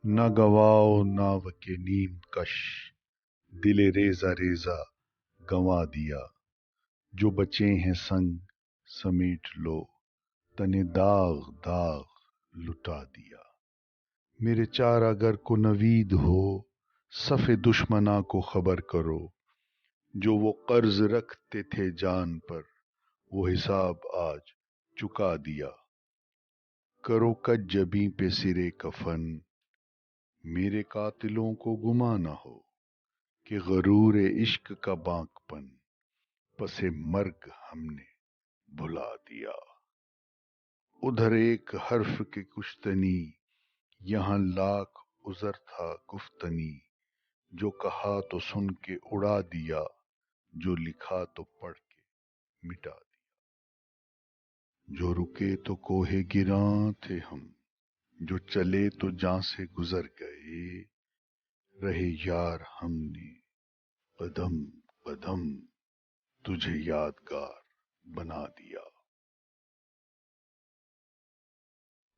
نہ گواؤ ناو کے نیم کش، دل ریزہ ریزہ گنوا دیا۔ جو بچے ہیں سنگ سمیٹ لو، تنے داغ داغ لٹا دیا۔ میرے چار اگر کو نوید ہو، صف دشمناں کو خبر کرو۔ جو وہ قرض رکھتے تھے جان پر، وہ حساب آج چکا دیا۔ کرو کج جبیں پہ سرے کفن، میرے قاتلوں کو گمان نہ ہو کہ غرور عشق کا بانک پن پس مرگ ہم نے بھلا دیا۔ ادھر ایک حرف کی کشتنی، یہاں لاکھ عذر تھا گفتنی۔ جو کہا تو سن کے اڑا دیا، جو لکھا تو پڑھ کے مٹا دیا۔ جو رکے تو کوہ گراں تھے ہم، جو چلے تو جاں سے گزر گئے۔ رہے یار ہم نے قدم قدم تجھے یادگار بنا دیا۔